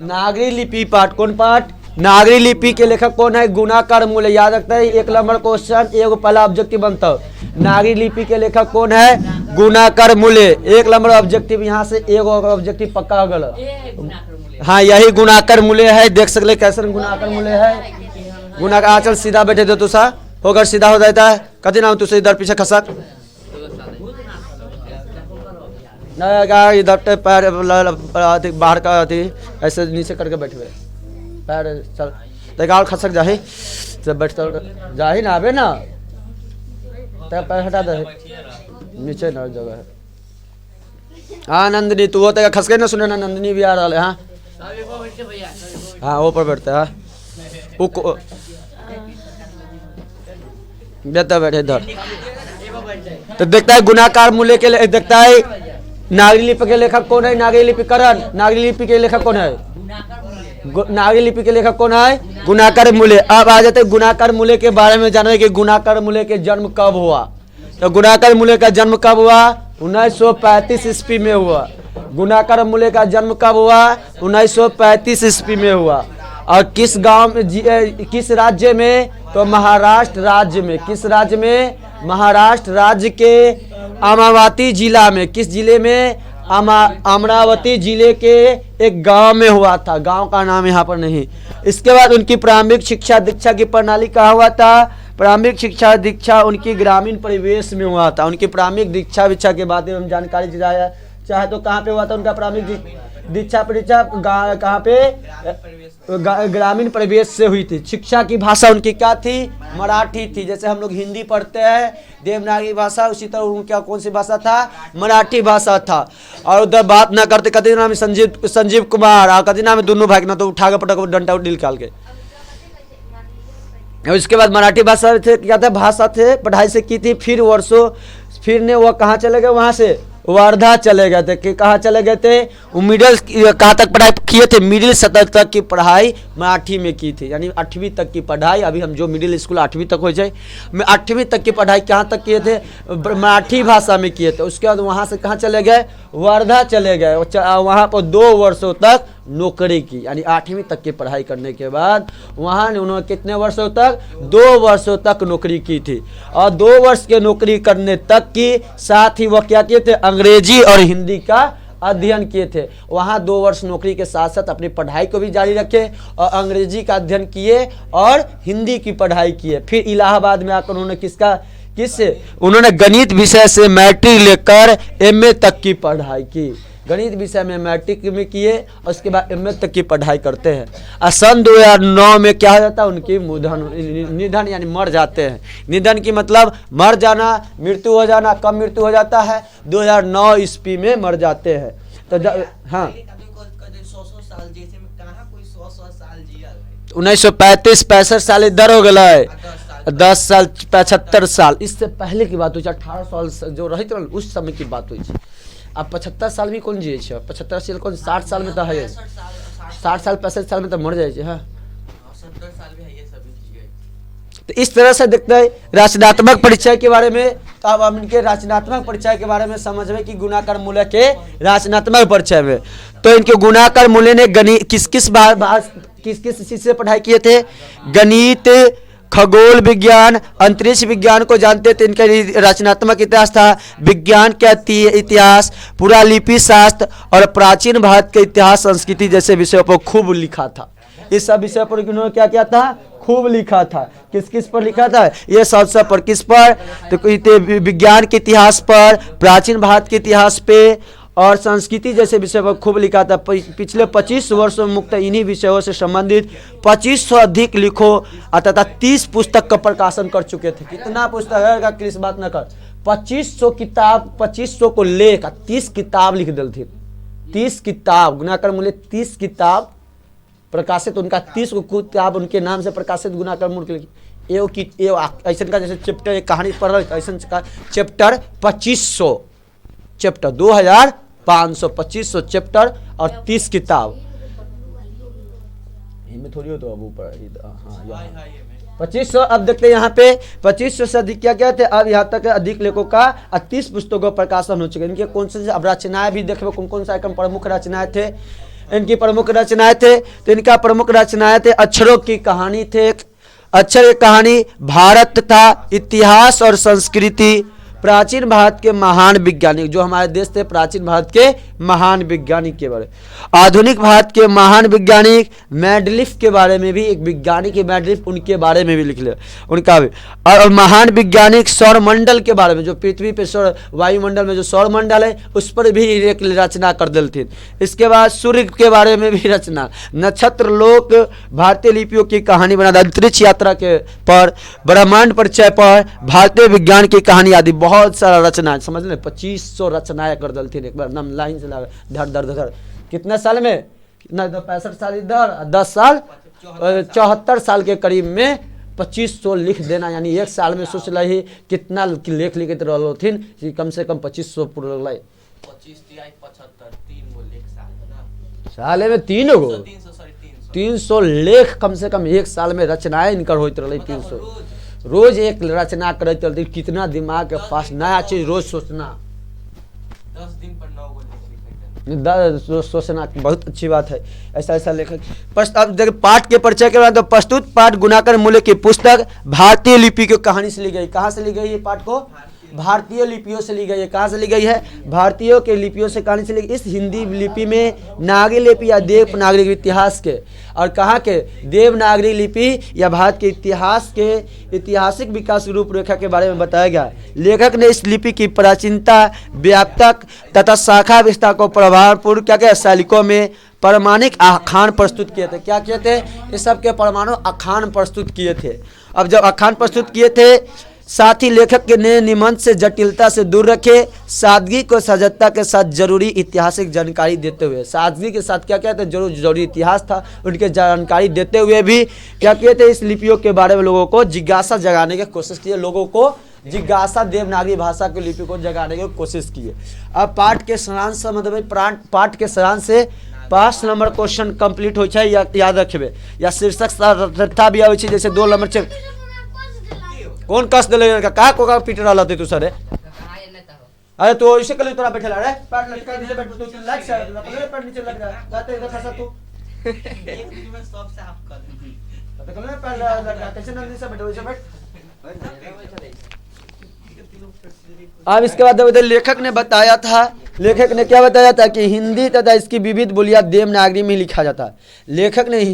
नागरी लिपि पाठ, कौन पाठ? नागरी लिपि के लेखक कौन है? गुणाकर मूल्य। याद रखता है, 1 नंबर क्वेश्चन, एगो पहला ऑब्जेक्टिव बनता है। नागरी लिपि के लेखक कौन है? गुणाकर मूल्य। 1 नंबर ऑब्जेक्टिव, यहाँ से एगो ऑब्जेक्टिव पक्का हो गया। हाँ, यही गुणाकर मूल्य है। देख सकते कैसे गुणाकर मूल्य है। गुणाकर, चल सीधा बैठे दो तुसा, होकर सीधा हो जाता है। कथी नाम तुझसे इधर पीछे खसक इधर पैर बाहर का ऐसे नीचे करके बैठे हुए पैर चल देखा खसक जाही जब बैठ जाही ना आवे ना तब पैर हटा दे नीचे ना जगह है। हाँ नंदिनी तू होते खसके ना सुने ना, नंदिनी भी आ रहा है। हाँ हाँ ऊपर बैठते हैं। बेहतर बैठे इधर। तो देखता है गुणाकार मूल्य के लिए, देखता है नागरी लिपि के लेखक कौन है? नागरी लिपिकरण। नागरी लिपि के लेखक कौन है? नागरी लिपि के लेखक कौन है? गुणाकर मूल्य। अब आ जाते गुणाकर मूल्य के बारे में जाना है कि गुणाकर मूल्य के जन्म कब हुआ। तो गुणाकर मूल्य का जन्म कब हुआ? 1935 ईस्वी में हुआ। गुणाकर मूल्य का जन्म कब हुआ? 1935 ईस्वी में हुआ। और किस गांव में, किस राज्य में? तो महाराष्ट्र राज्य में। किस राज्य में? महाराष्ट्र राज्य के अमरावती जिला में। किस जिले में? अमरावती जिले के एक गांव में हुआ था। गांव का नाम यहाँ पर नहीं। इसके बाद उनकी प्रारंभिक शिक्षा दीक्षा की प्रणाली कहाँ हुआ था? प्रारंभिक शिक्षा दीक्षा उनकी ग्रामीण परिवेश में हुआ था। उनकी प्रारंभिक दीक्षा विक्षा के बारे में हम जानकारी चाहे तो कहाँ पे हुआ था उनका प्रारंभिक दीक्षा परीक्षा? कहाँ पे? ग्रामीण परिवेश से हुई थी। शिक्षा की भाषा उनकी क्या थी? मराठी थी। जैसे हम लोग हिंदी पढ़ते हैं देवनागरी भाषा, उसी तरह उनका कौन सी भाषा था? मराठी भाषा था। और उधर बात ना करते, कभी नाम संजीव कुमार और कभी नाम दोनों भाई ना तो उठा के पटक डंडा निकाल के। उसके बाद मराठी भाषा थे, क्या था? भाषा थे, पढ़ाई से की थी। फिर वर्षों फिर ने वो कहाँ चले गए? वहाँ से वर्धा चले गए थे। कि कहाँ चले गए थे? वो मिडिल कहाँ तक पढ़ाई किए थे? मिडिल स्तर तक की पढ़ाई मराठी में की थी, यानी 8वीं तक की पढ़ाई। अभी हम जो मिडिल स्कूल 8वीं तक हो जाए, मैं 8वीं तक की पढ़ाई कहाँ तक किए थे? मराठी भाषा में किए थे। उसके बाद वहाँ से कहाँ चले गए? वर्धा चले गए। वहाँ पर 2 वर्षों तक नौकरी की, यानी 8वीं तक की पढ़ाई करने के बाद वहाँ उन्होंने कितने वर्षों तक? 2 वर्षों तक नौकरी की थी। और 2 वर्ष के नौकरी करने तक की साथ ही वह क्या किए थे? अंग्रेजी और हिंदी का अध्ययन किए थे। वहाँ 2 वर्ष नौकरी के साथ साथ अपनी पढ़ाई को भी जारी रखे और अंग्रेजी का अध्ययन किए और हिंदी की पढ़ाई किए। फिर इलाहाबाद में आकर उन्होंने उन्होंने गणित विषय से मैट्रिक लेकर MA तक की पढ़ाई की। गणित विषय में मैट्रिक में किए और उसके बाद MA तक की पढ़ाई करते हैं। और सन 2009 में क्या हो जाता है? उनकी निधन यानी मर जाते हैं। निधन की मतलब मर जाना, मृत्यु हो जाना। कब मृत्यु हो जाता है? 2009 ईस्वी में मर जाते हैं। तो हाँ 1935-65 साल इधर हो गए, 10 साल 75 साल। इससे पहले की बात हुई, 18 साल जो रही थी उस समय की बात हुई। अब 75 साल भी कौन जिये? 75 साल कौन? 60 साल में तो है, 60 साल 65 साल में तो मर जाए। हाँ तो इस तरह से देखते हैं रचनात्मक परिचय के बारे में। तो अब हम इनके रचनात्मक परिचय के बारे में समझ में कि गुणाकर मूल्य के रचनात्मक परिचय में। तो इनके गुणाकर मूल्य ने गणित किस किस चीज से पढ़ाई किए थे? गणित, खगोल विज्ञान, अंतरिक्ष विज्ञान को जानते थे। इनका रचनात्मक इतिहास था विज्ञान का इतिहास, पुरालिपि शास्त्र और प्राचीन भारत के इतिहास संस्कृति जैसे विषयों पर खूब लिखा था। इस सब विषय पर उन्होंने क्या किया था? खूब लिखा था। किस किस पर लिखा था? ये सब पर। किस पर? तो विज्ञान के इतिहास पर, प्राचीन भारत के इतिहास पे और संस्कृति जैसे विषय पर खूब लिखा था। पिछले 25 वर्षों में मुक्त इन्हीं विषयों से संबंधित 2500 अधिक लिखो तथा 30 पुस्तक का प्रकाशन कर चुके थे। कितना पुस्तक है किस बात न कर? 2500 किताब, 2500 को लेकर 30 किताब लिख दिल थे। 30 किताब गुणाकर मूल्य, 30 किताब प्रकाशित। उनका 30 किताब उनके नाम से प्रकाशित गुणाकर मूल्य। ऐसा का जैसे चैप्टर एक कहानी पढ़ रहे ऐसा का चैप्टर 2500 चैप्टर 2500 2500 चैप्टर और 30 किताब। इनमें थोड़ी हो तो अब ऊपर 2500। अब देखते हैं यहाँ पे 2500 से अधिक क्या क्या थे? अब यहाँ तक अधिक लेखों का 30 पुस्तकों का प्रकाशन हो चुके। इनके कौन से अब रचनाएं भी देखो कौन कौन सा प्रमुख रचनाएं थे? इनकी प्रमुख रचनाएं थे, तो इनका प्रमुख रचनाएं थे अक्षरों की कहानी थे। अक्षर की कहानी, भारत तथा इतिहास और संस्कृति, प्राचीन भारत के महान वैज्ञानिक, जो हमारे देश थे प्राचीन भारत के महान वैज्ञानिक के बारे, आधुनिक भारत के महान वैज्ञानिक, मेंडलीफ के बारे में भी एक वैज्ञानिक है मेंडलीफ, उनके बारे में भी लिख ले उनका भी। और महान वैज्ञानिक सौरमंडल के बारे में, जो पृथ्वी पे सौर वायुमंडल में जो सौरमंडल है उस पर भी एक रचना कर देते। इसके बाद सूर्य के बारे में भी रचना, नक्षत्र लोक, भारतीय लिपियों की कहानी बना, अंतरिक्ष यात्रा के पर, ब्रह्मांड परिचय पर, भारतीय विज्ञान की कहानी आदि बहुत सारा रचना, समझ लें 2500 रचनाएं कर दलती एक बार नम लाइन से लगा धर धर धर। कितने साल में, कितना 65 साल इधर, 10 साल 74 साल के करीब में 2500 लिख देना, यानी एक साल में सोच रही कितना लेख लिखित रहथिन कि कम से कम 2500 पूरा लगे। साल में 300 लेख कम से कम एक साल में रचनाएं इनकर होते रही। 300 रोज एक रचना करते चलती, कितना दिमाग के पास नया चीज रोज सोचना, 10 दिन पर 9 गो लिख सोचना बहुत अच्छी बात है। ऐसा ऐसा लेखक। अब देखिए पाठ के परिचय के बाद तो प्रस्तुत पाठ गुणाकर मूल्य की पुस्तक भारतीय लिपि की कहानी से ली गई। कहाँ से ली गई ये पाठ को? भारतीय लिपियों से ली गई है। कहाँ से ली गई है? भारतीयों के लिपियों से कहानी से ली गई। इस हिंदी लिपि में नागरी लिपि या देवनागरी इतिहास के, और कहाँ के देवनागरी लिपि या भारत के इतिहास के ऐतिहासिक विकास रूपरेखा के बारे में बताया गया। लेखक ने इस लिपि की प्राचीनता, व्यापक तथा शाखा विस्तार को प्रभावपूर्ण क्या क्या शैलिकों में परमाणिक आख्यान प्रस्तुत किए थे। क्या किए थे? इस सब के परमाणु आख्यान प्रस्तुत किए थे। अब जब आख्यान प्रस्तुत किए थे, साथ ही लेखक के ने निबंध से जटिलता से दूर रखे, सादगी को सजगता के साथ जरूरी ऐतिहासिक जानकारी देते हुए, सादगी के साथ क्या क्या थे, जरूरी इतिहास था उनके जानकारी देते हुए भी क्या किए थे, इस लिपियों के बारे में लोगों को जिज्ञासा जगाने की कोशिश की, लोगों को जिज्ञासा देवनागरी भाषा की लिपि को जगाने की कोशिश की। अब पाठ के सारांश मतलब पाठ के सारांश से 5 नंबर क्वेश्चन कंप्लीट हो जाए, याद रखबे, या शीर्षक भी आवे, जैसे 2 नंबर से कौन कस दिले का को पीट रहा तू सर? अरे तो ऐसे कल तोरा बैठे रे पैर लटका नीचे बैठ, तू लाइक से पैर नीचे लग रहा है, कहते इधर फंसा तू एक दिन में सब साफ कर दे, तो कल पैर लटका कैसे नंदी से बैठो, ऐसे बैठ। अब इसके बाद लेखक ने बताया था, लेखक ने क्या बताया था कि हिंदी तथा इसकी विविध बोलियां देवनागरी में लिखा जाता है। लेखक ने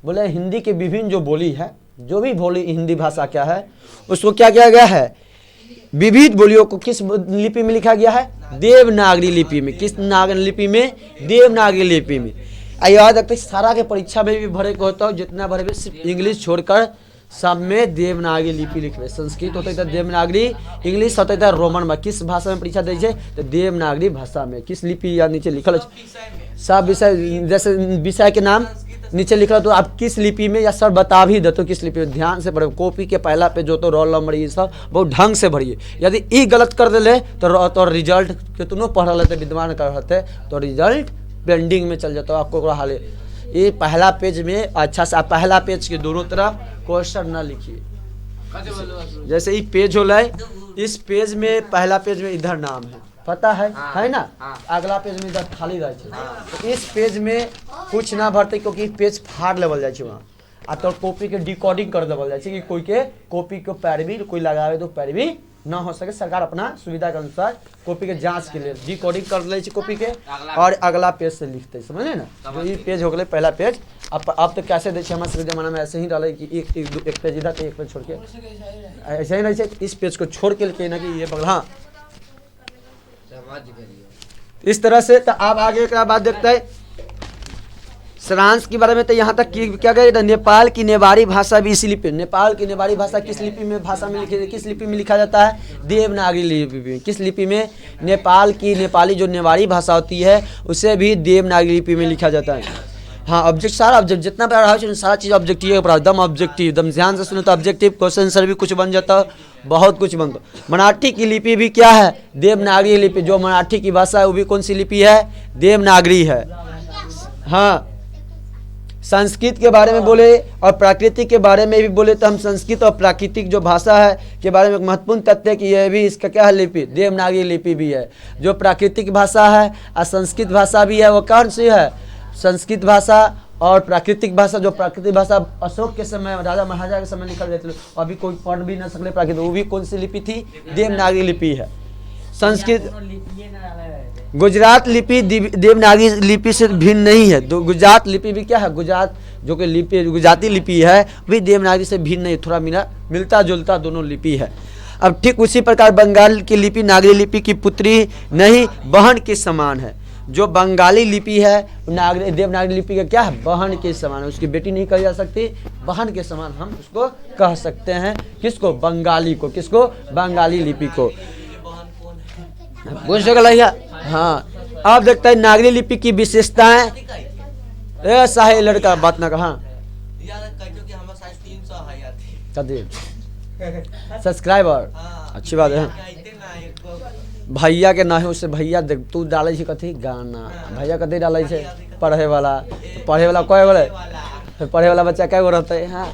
बोले हिंदी के विभिन्न जो बोली है, जो भी बोली हिंदी भाषा क्या है, उसको क्या किया गया है, विविध बोलियों को किस लिपि में लिखा गया है? देवनागरी लिपि में। किस नागरी लिपि में? देवनागरी लिपि में। याद रखते सारा के परीक्षा में भी भरे को होता हो, जितना भरे सिर्फ इंग्लिश छोड़कर सब में देवनागरी लिपि लिखबे। संस्कृत होता है देवनागरी, इंग्लिश होता है रोमन में। किस भाषा में परीक्षा दै छै? तो देवनागरी भाषा में। किस लिपि या नीचे लिखल सब विषय, जैसे विषय के नाम नीचे लिखा तो आप किस लिपि में, या सर बता भी देते किस लिपि में। ध्यान से पढ़े, कॉपी के पहला पेज जो तो रोल नंबर ये सब बहुत ढंग से भरिए। यदि ई गलत कर दिले तो रिजल्ट कितनों पढ़ लेते विद्वान कर रहते तो रिजल्ट पेंडिंग में चल जाता। आपको हाल ये पहला पेज में अच्छा से, आप पहला पेज के दोनों तरफ क्वेश्चन ना लिखिए। जैसे ये पेज हो लाए, इस पेज में पहला पेज में इधर नाम है, पता है ना? अगला पेज में इधर खाली रहे, तो इस पेज में कुछ ना भरते, क्योंकि पेज फाड़ लेवल जाए वहाँ आ तो कॉपी के डिकोडिंग कर देवल जाए कि कोई के कॉपी को पैरवी कोई लगावे तो पैरवी ना हो सके। सरकार अपना सुविधा के अनुसार कॉपी के जांच के लिए डिकोडिंग कर ले कॉपी के और अगला पेज से लिखते, समझे ना? जो ये पेज हो गए पहला पेज। अब तो कैसे दे हमारे जमाना में ऐसे ही डाले कि एक पेज इधर एक पेज छोड़ के, ऐसे ही नहीं, इस पेज को छोड़ के लिखे ना कि ये बगल। हाँ, इस तरह से। तो आप आगे का बात देखते हैं सारांश के बारे में। तो यहाँ तक क्या कहे, नेपाल की नेवारी भाषा भी इसी लिपि। नेपाल की नेवारी भाषा किस लिपि में भाषा में लिखी, किस लिपि में लिखा जाता है? देवनागरी लिपि में। किस लिपि में? नेपाल की नेपाली जो नेवारी भाषा होती है उसे भी देवनागरी लिपि में लिखा जाता है। हाँ, ऑब्जेक्ट सारा ऑब्जेक्ट जितना पढ़ा है सारा चीज़ ऑब्जेक्टिव है, एकदम ऑब्जेक्टिव, एकदम ध्यान से सुनो तो ऑब्जेक्टिव क्वेश्चन आंसर भी कुछ बन जाता है, बहुत कुछ बनता। मराठी की लिपि भी क्या है? देवनागरी लिपि। जो मराठी की भाषा है वो भी कौन सी लिपि है? देवनागरी है। हाँ, संस्कृत के बारे में बोले और प्राकृतिक के बारे में भी बोले तो हम संस्कृत और प्राकृतिक जो भाषा है के बारे में एक महत्वपूर्ण तथ्य है कि यह भी इसका क्या है? लिपि देवनागरी लिपि भी है। जो प्राकृतिक भाषा है और संस्कृत भाषा भी है वो कौन सी है? संस्कृत भाषा और प्राकृतिक भाषा। जो प्राकृतिक भाषा अशोक के समय, राजा महाराजा के समय लिखल जाती, अभी कोई पढ़ भी ना सकले प्राकृतिक, वो भी कौन सी लिपि थी? देवनागरी लिपि है। संस्कृत गुजरात लिपि देवनागरी लिपि से भिन्न नहीं है। गुजरात लिपि भी क्या है? गुजरात जो कि लिपि गुजराती लिपि है भी देवनागरी से भिन्न नहीं, थोड़ा मिलता जुलता दोनों लिपि है। अब ठीक उसी प्रकार बंगाल की लिपि नागरी लिपि की पुत्री नहीं बहन के समान है। जो बंगाली लिपि है देवनागरी लिपि का क्या है? बहन के समान है। उसकी बेटी नहीं कही जा सकती, बहन के समान हम उसको कह सकते हैं। किसको? बंगाली को। किसको? बंगाली लिपि को। पूछ भैया। हाँ, अब देखते हैं नागरी लिपि की विशेषताएं। ऐसा है लड़का बात ना कहा सब्सक्राइबर, अच्छी बात है। भैया के ना है उससे भैया देख तू डाले छी कथी गाना, भैया कथी डाले छे? पढ़े वाला कय बोले? पढ़े वाला बच्चा कय गो रहते? हाँ,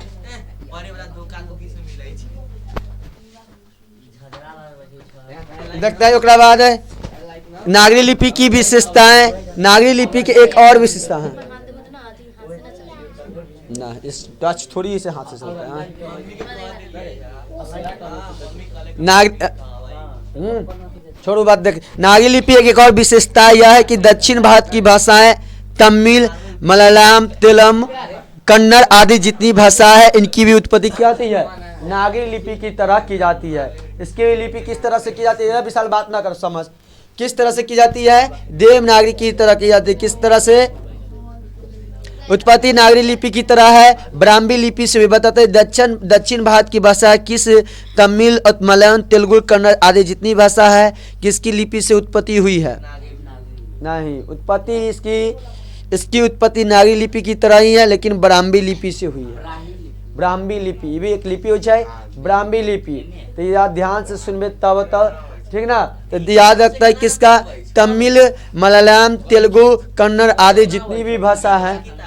देखते हैं। ओकरा बाद है नागरी लिपि की विशेषताएं। नागरी लिपि के एक और विशेषता है ना, इस टच थोड़ी इसे हाथ से चलता है। छोड़ो बात। देख, नागरी लिपि की एक और विशेषता यह है कि दक्षिण भारत की भाषाएं तमिल, मलयालम, तेलुगु, कन्नड़ आदि जितनी भाषा है इनकी भी उत्पत्ति क्या होती है? नागरी लिपि की तरह की जाती है। इसकी लिपि किस तरह से की जाती है? विशाल बात ना कर, समझ किस तरह से की जाती है? देवनागरी की तरह की जाती है। किस तरह से? उत्पत्ति नागरी लिपि की तरह है। ब्राह्मी लिपि से भी बताते हैं दक्षिण भारत की भाषा है किस, तमिल, मलयालम, तेलुगु, कन्नड़ आदि जितनी भाषा है किसकी लिपि से उत्पत्ति हुई है? नहीं, उत्पत्ति इसकी उत्पत्ति नागरी लिपि की तरह ही है, लेकिन ब्राह्मी लिपि से हुई है। ब्राह्मी लिपि ये भी एक लिपि हो जाए, ब्राह्मी लिपि। तो याद ध्यान से सुनबे तब ठीक ना। तो याद रखता है किसका? तमिल, मलयालम, तेलुगु, कन्नड़ आदि जितनी भी भाषा है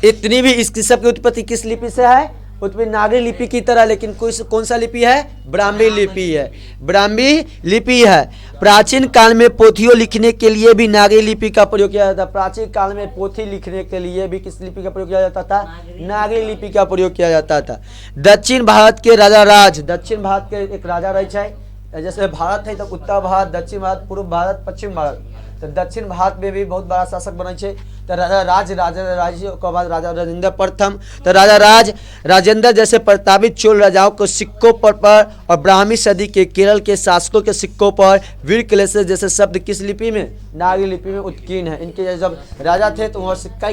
इतनी भी इसकी सबकी उत्पत्ति किस लिपि से है? उत्पत्ति नागरी लिपि की तरह, लेकिन कौन सा लिपि है? ब्राह्मी लिपि है। ब्राह्मी लिपि है। प्राचीन काल में पोथियों लिखने के लिए भी नागरी लिपि का प्रयोग किया जाता था। प्राचीन काल में पोथी लिखने के लिए भी किस लिपि का प्रयोग किया जाता था? नागरी लिपि का प्रयोग किया जाता था। दक्षिण भारत के राजा राज, दक्षिण भारत के एक राजा रहे छे, जैसे भारत है तो उत्तर भारत, दक्षिण भारत, पूर्व भारत, पश्चिम भारत। तो दक्षिण भारत में भी बहुत बड़ा शासक बने छे। तो राजा राजा राजेंद्र प्रथम, तो राजेंद्र जैसे प्रतापी चोल राजाओं को सिक्कों पर और ब्राह्मी सदी के केरल के शासकों के सिक्कों पर वीर कलेश्वर जैसे शब्द किस लिपि में? नागरी लिपि में उत्कीर्ण है। इनके जब राजा थे तो वह सिक्का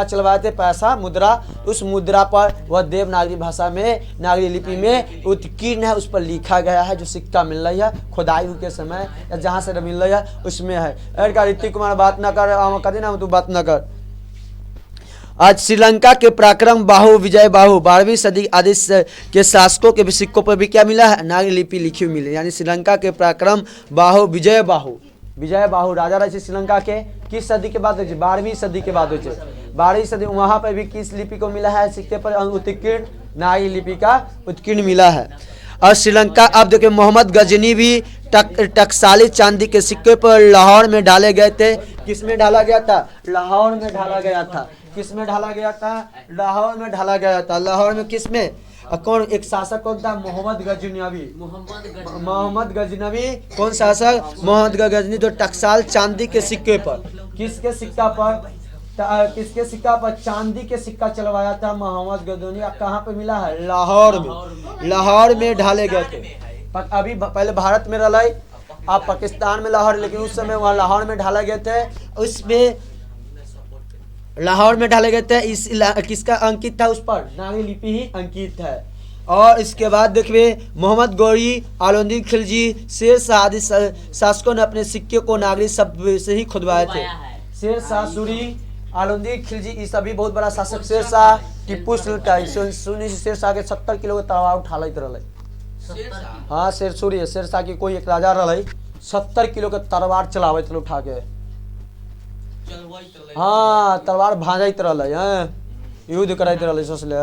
चलवाए थे, पैसा मुद्रा, उस मुद्रा पर वह देवनागरी भाषा में नागरी लिपि में उत्कीर्ण है। उस पर लिखा गया है। जो सिक्का मिल रही है खुदाई के समय या जहाँ से मिल रही है उसमें है। ऋतिक कुमार बात ना कर, कभी ना तू बात ना कर। आज श्रीलंका के पराक्रम बाहु, विजय बाहु, 12वीं सदी आदि के शासकों के सिक्कों पर भी क्या मिला है? नागरी लिपि लिखी हुई मिली। यानी श्रीलंका के पराक्रम बाहु, विजय बाहु राजा रहे श्रीलंका के किस सदी के बाद? 12वीं सदी के बाद। 12वीं सदी वहां पर भी किस लिपि को मिला है? सिक्के पर उत्कीर्ण नागरी लिपि का उत्कीर्ण मिला है। और श्रीलंका, अब देखिए मोहम्मद गजनी भी टकसाली चांदी के सिक्के पर लाहौर में डाले गए थे। किस में डाला गया था? लाहौर में ढाला गया था। किस में ढाला गया था? लाहौर में ढाला गया था। लाहौर में किस में? कौन एक शासक कौन था? मोहम्मद गजनवी। कौन शासक? मोहम्मद गजनी। तो टकसाल चांदी के सिक्के पर, किसके सिक्का पर? किसके सिक्का पर? चांदी के सिक्का चलवाया था मोहम्मद गजनी। कहाँ पे मिला है? लाहौर में। लाहौर में ढाले गए थे। अभी पहले भारत में रहा, अब पाकिस्तान में लाहौर, लेकिन उस समय वहाँ लाहौर में ढाले गए थे। उसमें लाहौर में ढाले गए थे। इस किसका अंकित था? उस पर नागरी लिपि ही अंकित है। और इसके बाद देखिए मोहम्मद गौरी, आलमगीर खिलजी, शेर शाह आदि शासकों ने अपने सिक्के को नागरी शब्द से ही खुदवाए थे। शेर शाह सूरी, आलमगीर खिलजी, ये सभी बहुत बड़ा शासक। शेर शाह, टिप्पू सुल्तान, शेर शाह के 70 किलो के तलवार उठा लेते रहे। हाँ, शेर शाह की कोई एक राजा रहे 70 किलो के तलवार चलावे उठा के। हाँ, तलवार भाजत रहे, युद्ध करते रहे। सोच ले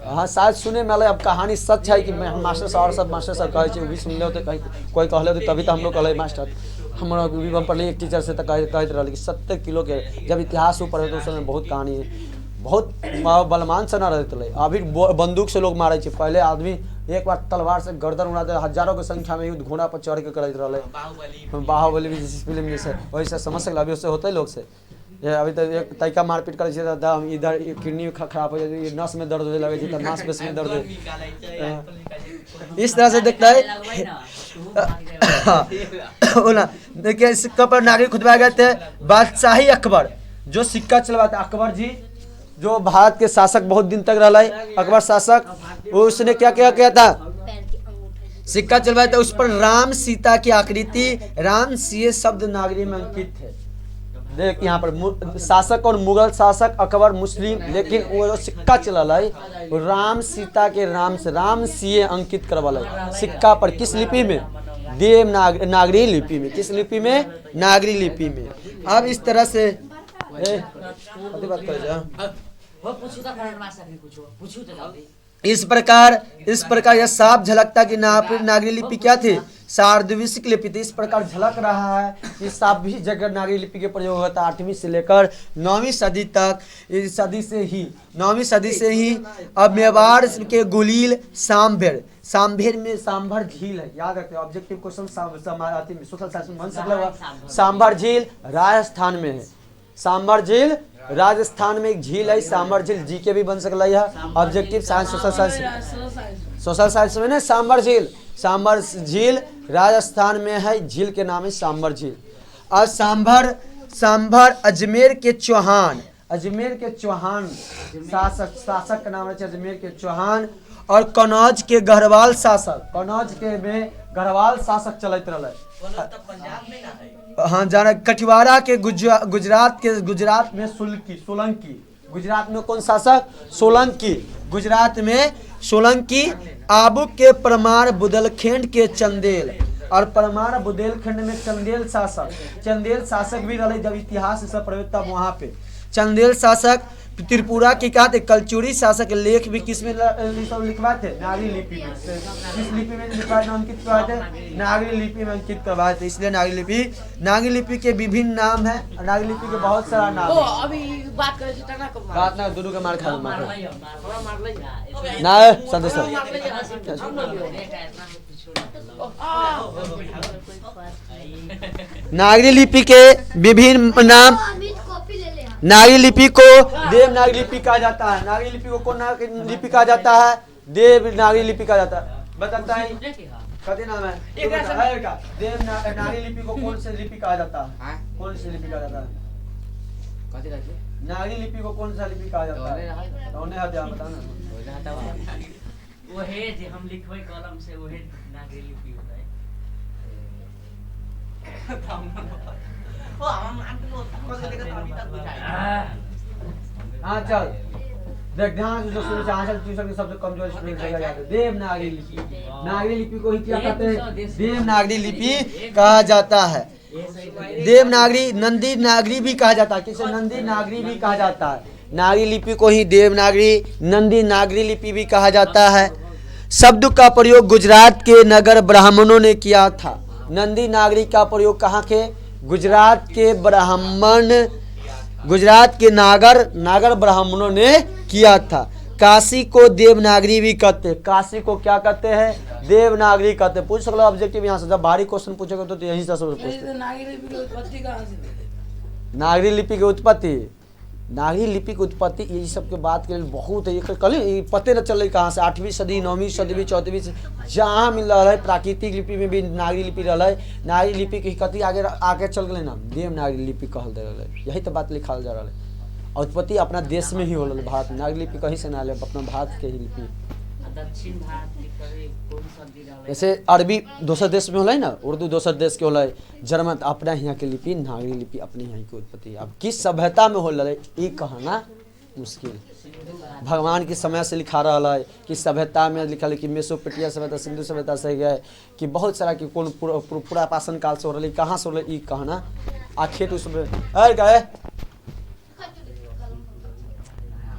हाँ शायद सुने में अब कहानी सच है कि मास्टर साहब सब मास्टर साहब कहे छे, भी सुनले होते कहीं कोई कहले होते तभी तो हम लोग कहले मास्टर हमारा भी हम पढ़ले एक टीचर से तो कहते रहे कि 70 किलो के जब इतिहास ऊपर तो उसमें बहुत कहानी है, बहुत बलवान से ना रहते थे। अभी बंदूक से लोग मारे छे, पहले आदमी एक बार तलवार से गर्दन उड़ाते, हजारों के संख्या में युद्ध घोड़ा पर चढ़ के करते रहे। बाहुबली भी जिस फिल्म जैसे वैसे समझ सकल, अभी उससे होते लोग से ये अभी तो एक तरीका मारपीट करे छे तो हम इधर किडनी खराब हो जाती है, नस में दर्द होने लगे तो मांसपेशी में दर्द इस तरह से देखता है। देखिए सिक्का पर नागरिक खुदवाए गए थे। बादशाही अकबर जो सिक्का चलवाते, अकबर जी जो भारत के शासक बहुत दिन तक रहा है, अकबर शासक, वो उसने क्या क्या किया था, सिक्का चलवाया था। उस पर राम सीता की आकृति, राम सीए शब्द नागरी में अंकित थे। देख यहाँ पर शासक और मुगल शासक अकबर मुस्लिम, लेकिन वो सिक्का चला है राम सीता के राम से राम सीए अंकित करवाला है सिक्का पर। किस लिपि में? देव नागरी लिपि में। किस लिपि में? नागरी लिपि में। अब इस तरह से बात कर इस प्रकार यह साफ झलकता कि नागरी लिपि क्या थी? सार्वदेशिक लिपि थी। इस प्रकार झलक रहा है कि सभी जगह नागरी लिपि के प्रयोग होता है। 8वीं से लेकर 9वीं सदी तक, इस सदी से ही 9वीं सदी से ही। अब मेवाड़ के गुलील सांभर में सांभर झील है, याद रखते हो ऑब्जेक्टिव क्वेश्चन सोशल साइंस में बन सकता। सांभर झील राजस्थान में है। सांभर झील राजस्थान में एक झील है, सांभर झील जी के भी बन सकता है ऑब्जेक्टिव साइंस सोशल साइंस में ना। सांभर झील राजस्थान में है, झील के नाम है सांभर झील। और सांभर अजमेर के चौहान शासक का नाम है अजमेर के चौहान। और कनौज के गढ़वाल शासक, कनौज के में गढ़वाल शासक चलत रहा। हाँ जाना। कटिवारा के गुजरात में सोलंकी। गुजरात में कौन शासक? सोलंकी। गुजरात में सोलंकी। आबू के परमार बुदेलखंड के चंदेल, और परमार बुदेलखंड में चंदेल शासक भी रहे। जब इतिहास सब पढ़े तब वहाँ पे चंदेल शासक। त्रिपुरा की कहा थे कलचुरी शासक। लेख भी किस में लिखवाए थे? नागरी लिपि में। किस लिपि में अंकित करवाए थे? नागरी लिपि में अंकित करवाए थे। इसलिए नागरी लिपि के विभिन्न नाम है। नागरी लिपि के बहुत सारा नाम है। अभी बात करे बात ना दोनों के मार खा ना संतोष सर। नागरी लिपि के विभिन्न नाम। नागरी लिपि को देवनागरी लिपि कहा जाता है। नागरी लिपि को कौन लिपि कहा जाता है? देवनागरी लिपि कहा जाता है। बताता है कते नाम है देवनागरी लिपि को कौन से लिपि कहा जाता है? कौन से लिपि कहा जाता है? नागरी लिपि को कौन सा लिपि कहा जाता है? उन्हें हद बताना। वो है जे हम लिखबै कलम से, वो है नागरी लिपि होता है। हाँ चल देख ध्यान से जो सुनो चल ट्यूशन के सबसे कमजोर स्टूडेंट जगह जाते हैं। देवनागरी लिपि। नागरी लिपि को ही क्या कहते हैं? देवनागरी लिपि कहा जाता है। देवनागरी नंदी नागरी भी कहा जाता है। किसे? नंदी नागरी भी कहा जाता है। नागरी लिपि को ही देवनागरी नंदी नागरी लिपि भी कहा जाता है। शब्द का प्रयोग गुजरात के नगर ब्राह्मणों ने किया था। नंदी नागरी का प्रयोग कहाँ के? गुजरात के ब्राह्मण, गुजरात के नागर ब्राह्मणों ने किया था। काशी को देवनागरी भी कहते हैं। काशी को क्या कहते हैं? देवनागरी कहते हैं। पूछ सकते हो ऑब्जेक्टिव यहाँ से, जब भारी क्वेश्चन पूछेगा तो यहीं से पूछते। नागरी लिपि की उत्पत्ति, नागरी लिपि की उत्पत्ति ये सब के बात के लिए बहुत है। कल पते न चल कहाँ से 8वीं सदी 9वीं सदी भी 4वीं से जहाँ मिल रहा है। प्राकृतिक लिपि में भी नागरी लिपि रहा है। नागरी लिपि की कति आगे चल गए ना देवनागरी लिपि कहल दे रहा है। यही तो बात लिखा जा रहा है। उत्पत्ति अपना देश में ही हो रहा है। भारत में नागरी लिपि कहीं से ना ले, अपना भारत के ही लिपि। दक्षिण भारत जैसे अरबी दोसर देश में होला है ना, उर्दू दोसर देश के होला है, जर्मन अपना यहाँ के लिपि, नागरी लिपि अपने यहाँ की उत्पत्ति। अब किस सभ्यता में होला है ये कहना मुश्किल। भगवान के समय से लिखा रहा है कि सभ्यता में लिखा है कि मेसोपोटामिया सभ्यता, सिंधु सभ्यता से गए कि बहुत सारा कि कौन पूरा पाषाण काल से हो रहा है, कहाँ से हो रहा है ये कहना आखिर उसमें गए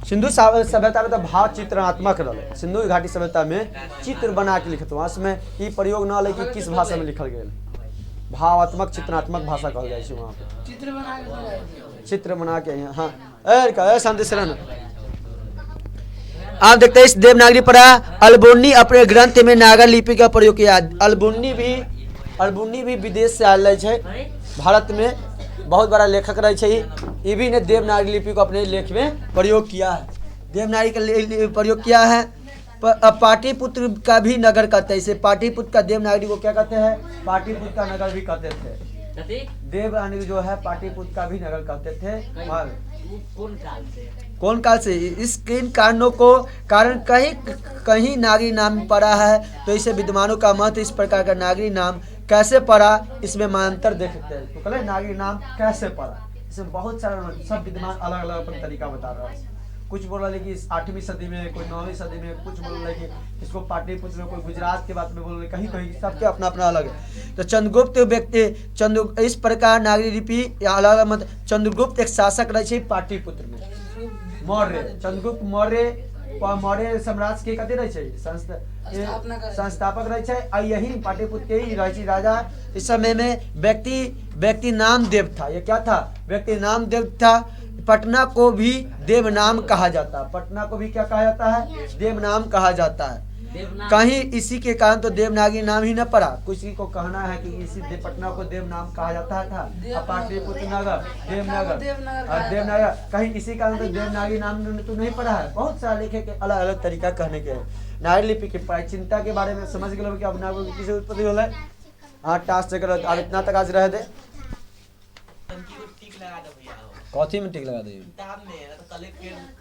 सिंधु सभ्यता में तो भाव चित्रणात्मक रहे। सिंधु घाटी सभ्यता में चित्र बना के लिखत वहाँ में ये प्रयोग न ले कि किस भाषा में लिखल गया, भावात्मक चित्रणात्मक भाषा कहल जाए वहाँ पे, चित्र बना के। हाँ शांति शरण आप देखते हैं इस देवनागरी पर अलबुर्नी अपने ग्रंथ में नागर लिपि का प्रयोग किया। अलबुर्नी भी विदेश से आयल है, भारत में बहुत बड़ा लेखक रहे छै। ये भी ने देवनागरी लिपि को अपने लेख में प्रयोग किया है, देवनागरी का प्रयोग किया है। पाटलिपुत्र का भी नगर कहते हैं, इसे पाटलिपुत्र का देवनागरी को क्या कहते हैं, पाटलिपुत्र का नगर भी कहते थे। देवनागरी जो है पाटलिपुत्र का भी नगर कहते थे। कौन काल से इन कारणों को कारण कहीं नागरी नाम पड़ा है, तो इसे विद्वानों का मत इस प्रकार का नागरी नाम कैसे पड़ा इसमें मानतर देखते हैं। तो कल नागरी नाम कैसे पड़ा, इसमें बहुत सारे सब विद्वान अलग अलग अपना तरीका बता रहा है। कुछ बोल रहे कि 8वीं सदी में, कोई 9वीं सदी में, कुछ बोल रहे कि इसको पाटलिपुत्र में, कोई गुजरात के बात में बोल रहे, कहीं कहीं सबके अपना अपना अलग है। तो चंद्रगुप्त व्यक्ति इस प्रकार नागरी लिपि अलग अलग मत। चंद्रगुप्त एक शासक रहे पाटलिपुत्र में, मौर्य चंद्रगुप्त मौर्य साम्राज्य के कते रहे संस्थापक रहे। यही पाटलिपुत्र के ही रहे राजा। इस समय में व्यक्ति नामदेव था। ये क्या था, व्यक्ति नामदेव था। पटना को भी देवनाम कहा जाता है, पटना को भी क्या कहा जाता है, देवनाम कहा जाता है। कहीं इसी के कारण तो देवनागरी नाम ही न पड़ा। किसी को कहना है कि इसी पटना को देवनाम कहा जाता था, पाटलिपुत्र नगर देवनगर कहीं इसी कारण तो देवनागरी नाम तो नहीं पड़ा है। बहुत सारे लेखे के अलग अलग तरीका कहने के। नागरी लिपि के प्राचीनता के बारे में समझ गए कि अब नागरी किसी उत्पत्ति होला। हाँ टास्क चक्र अब इतना तक आज रह दे। कॉथी में टिक लगा दे।